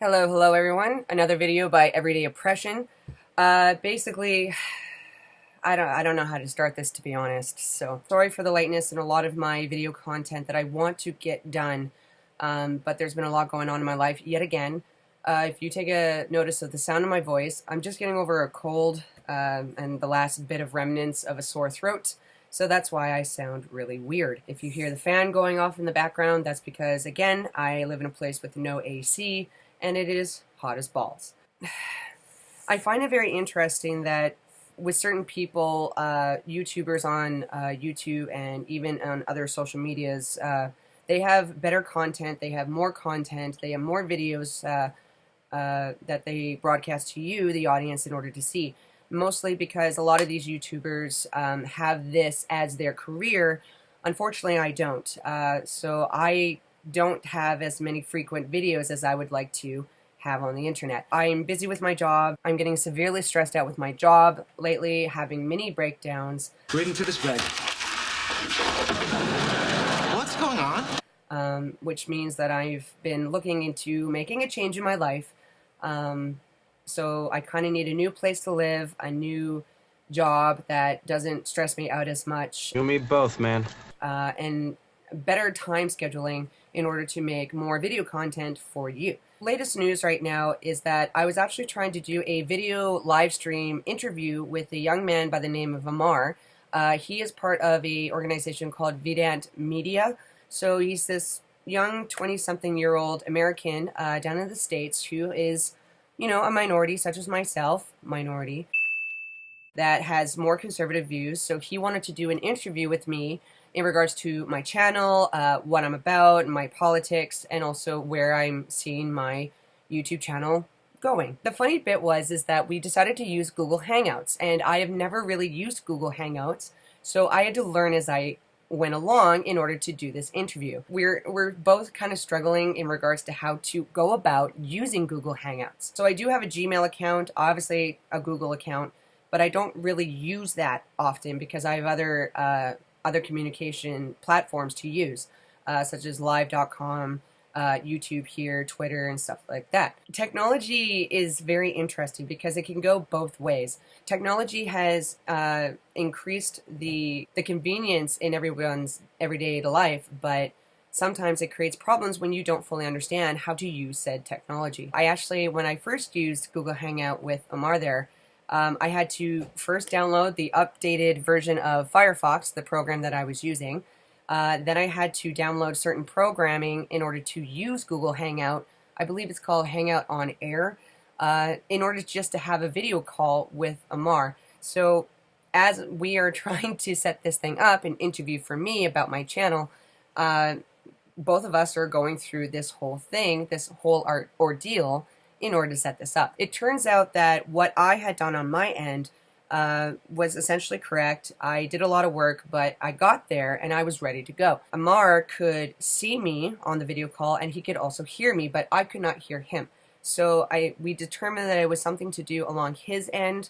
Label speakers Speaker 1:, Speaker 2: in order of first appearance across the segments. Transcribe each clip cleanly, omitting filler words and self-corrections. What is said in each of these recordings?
Speaker 1: Hello everyone. Another video by Everyday Oppression. Basically, I don't know how to start this, to be honest. So sorry for the lateness in a lot of my video content that I want to get done. But there's been a lot going on in my life yet again. If you take a notice of the sound of my voice, I'm just getting over a cold and the last bit of remnants of a sore throat. So that's why I sound really weird. If you hear the fan going off in the background, that's because, again, I live in a place with no AC, and it is hot as balls. I find it very interesting that with certain people, YouTubers on YouTube and even on other social medias, they have better content, they have more content, they have more videos that they broadcast to you, the audience, in order to see. Mostly because a lot of these YouTubers have this as their career. Unfortunately, I don't. So I don't have as many frequent videos as I would like to have on the internet. I'm busy with my job. I'm getting severely stressed out with my job lately, having mini breakdowns.
Speaker 2: Waiting for this bag. What's going on?
Speaker 1: Which means that I've been looking into making a change in my life. So I kind of need a new place to live, a new job that doesn't stress me out as much.
Speaker 2: You and me both, man.
Speaker 1: And better time scheduling in order to make more video content for you. Latest news right now is that I was actually trying to do a video live stream interview with a young man by the name of Amar. He is part of an organization called Vedant Media. So he's this young 20-something-year-old American down in the States who is, you know, a minority, such as myself, that has more conservative views. So he wanted to do an interview with me in regards to my channel, what I'm about, my politics, and also where I'm seeing my YouTube channel going. The funny bit is that we decided to use Google Hangouts, and I have never really used Google Hangouts, so I had to learn as I went along in order to do this interview. We're both kind of struggling in regards to how to go about using Google Hangouts. So I do have a Gmail account, obviously a Google account, but I don't really use that often because I have other communication platforms to use, such as live.com, YouTube here, Twitter, and stuff like that. Technology is very interesting because it can go both ways. Technology has increased the convenience in everyone's everyday life, but sometimes it creates problems when you don't fully understand how to use said technology. I actually, when I first used Google Hangout with Omar there, I had to first download the updated version of Firefox, the program that I was using. Then I had to download certain programming in order to use Google Hangout. I believe it's called Hangout on Air, in order just to have a video call with Amar. So as we are trying to set this thing up, an interview for me about my channel, both of us are going through this whole thing, this whole ordeal, in order to set this up. It turns out that what I had done on my end was essentially correct. I did a lot of work, but I got there and I was ready to go. Amar could see me on the video call and he could also hear me, but I could not hear him. So we determined that it was something to do along his end,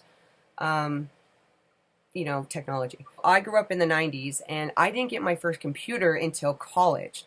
Speaker 1: you know, technology. I grew up in the 90s and I didn't get my first computer until college.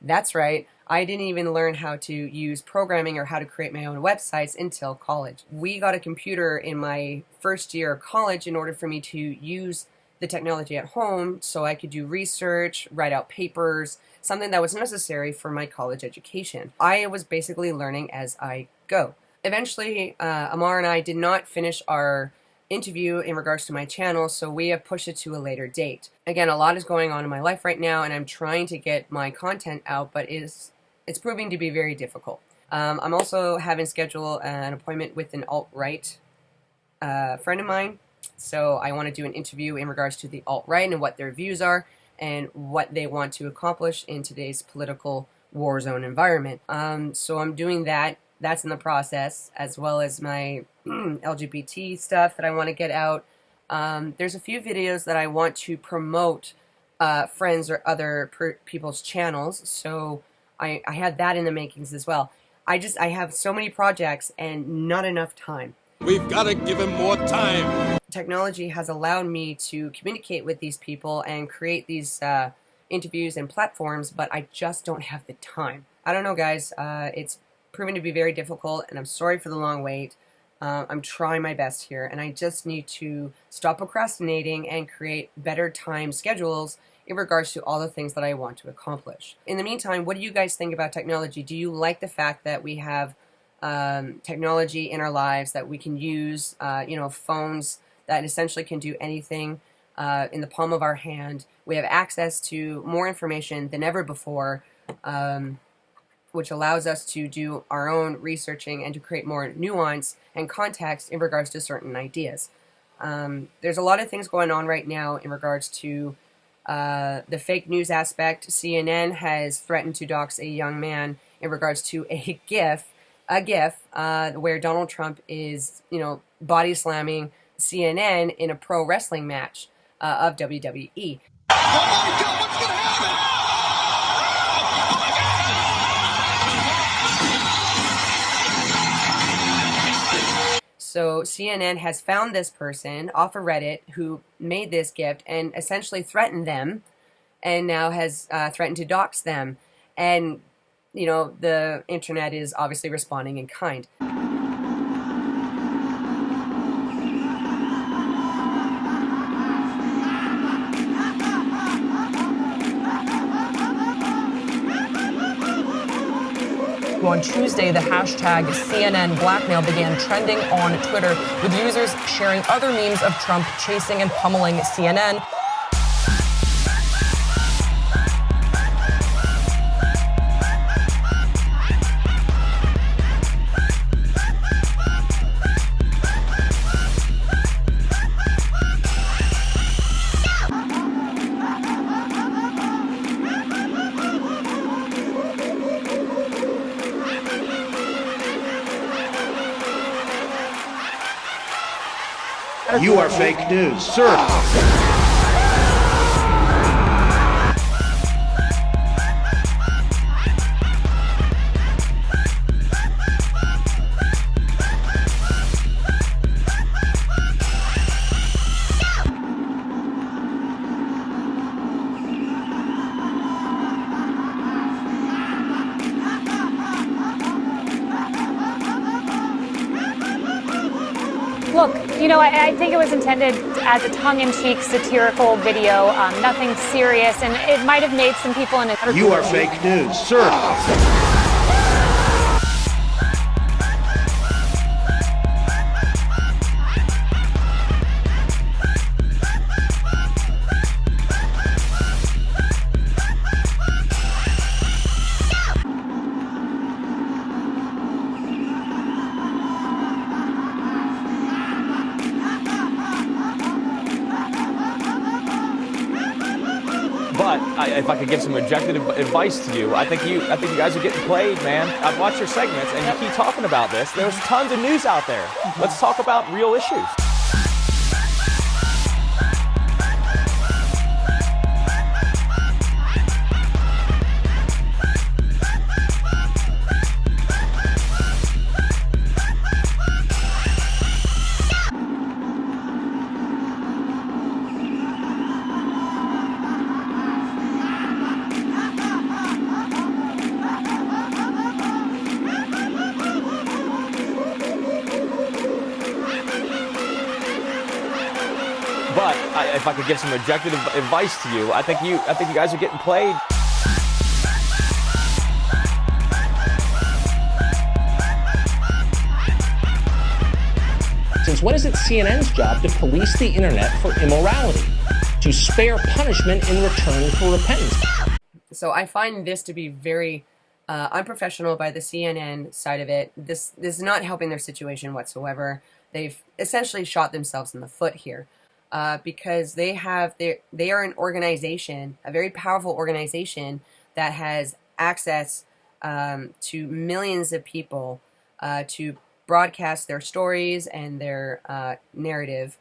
Speaker 1: That's right, I didn't even learn how to use programming or how to create my own websites until college. We got a computer in my first year of college in order for me to use the technology at home so I could do research, write out papers, something that was necessary for my college education. I was basically learning as I go. Eventually, Amar and I did not finish our interview in regards to my channel, so we have pushed it to a later date. Again, a lot is going on in my life right now, and I'm trying to get my content out, but it's proving to be very difficult. I'm also having scheduled an appointment with an alt-right friend of mine, so I want to do an interview in regards to the alt-right and what their views are and what they want to accomplish in today's political war zone environment. So I'm doing that. That's in the process, as well as my LGBT stuff that I want to get out. There's a few videos that I want to promote friends or other people's channels, so I have that in the makings as well. I have so many projects and not enough time.
Speaker 3: We've got to give him more time.
Speaker 1: Technology has allowed me to communicate with these people and create these interviews and platforms, but I just don't have the time. I don't know, guys. It's proven to be very difficult, and I'm sorry for the long wait. I'm trying my best here, and I just need to stop procrastinating and create better time schedules in regards to all the things that I want to accomplish. In the meantime, what do you guys think about technology? Do you like the fact that we have technology in our lives that we can use, phones that essentially can do anything in the palm of our hand? We have access to more information than ever before, which allows us to do our own researching and to create more nuance and context in regards to certain ideas. There's a lot of things going on right now in regards to the fake news aspect. CNN has threatened to dox a young man in regards to a GIF where Donald Trump is, body slamming CNN in a pro wrestling match of WWE.
Speaker 3: Oh my God, what's gonna happen?
Speaker 1: So CNN has found this person off of Reddit who made this gift and essentially threatened them, and now has threatened to dox them. And, the internet is obviously responding in kind.
Speaker 4: On Tuesday, the hashtag CNN blackmail began trending on Twitter, with users sharing other memes of Trump chasing and pummeling CNN.
Speaker 5: You are fake news, sir.
Speaker 6: Look, I think it was intended as a tongue-in-cheek satirical video, nothing serious, and it might have made some people in a...
Speaker 5: You are fake news, sir.
Speaker 7: But if I could give some objective advice to you, I think you guys are getting played, man. I've watched your segments, and you keep talking about this. There's tons of news out there. Let's talk about real issues. But if I could give some objective advice to you, I think you guys are getting played.
Speaker 8: Since when is it CNN's job to police the internet for immorality, to spare punishment in return for repentance?
Speaker 1: So I find this to be very unprofessional by the CNN side of it. This is not helping their situation whatsoever. They've essentially shot themselves in the foot here. Because they are an organization, a very powerful organization that has access to millions of people to broadcast their stories and their narrative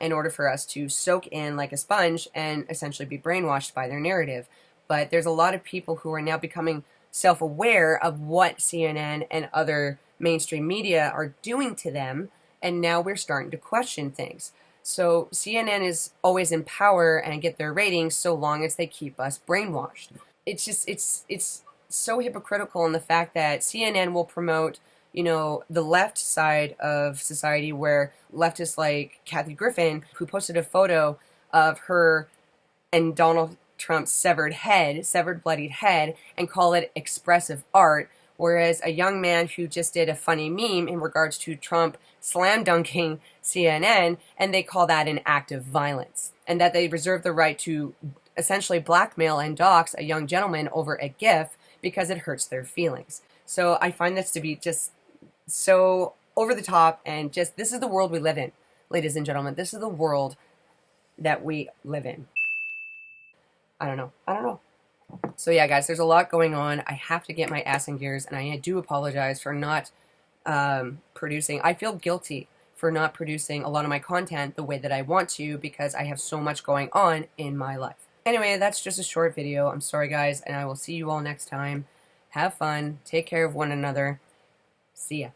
Speaker 1: in order for us to soak in like a sponge and essentially be brainwashed by their narrative. But there's a lot of people who are now becoming self-aware of what CNN and other mainstream media are doing to them, and now we're starting to question things. So CNN is always in power and get their ratings so long as they keep us brainwashed. It's so hypocritical in the fact that CNN will promote, you know, the left side of society, where leftists like Kathy Griffin, who posted a photo of her and Donald Trump's severed bloodied head, and call it expressive art, whereas a young man who just did a funny meme in regards to Trump slam dunking CNN, and they call that an act of violence, and that they reserve the right to essentially blackmail and dox a young gentleman over a GIF because it hurts their feelings. So I find this to be just so over the top, and just, this is the world we live in, ladies and gentlemen. This is the world that we live in. I don't know. So yeah, guys, there's a lot going on. I have to get my ass in gears, and I do apologize for not producing. I feel guilty for not producing a lot of my content the way that I want to, because I have so much going on in my life. Anyway, that's just a short video. I'm sorry, guys, and I will see you all next time. Have fun. Take care of one another. See ya.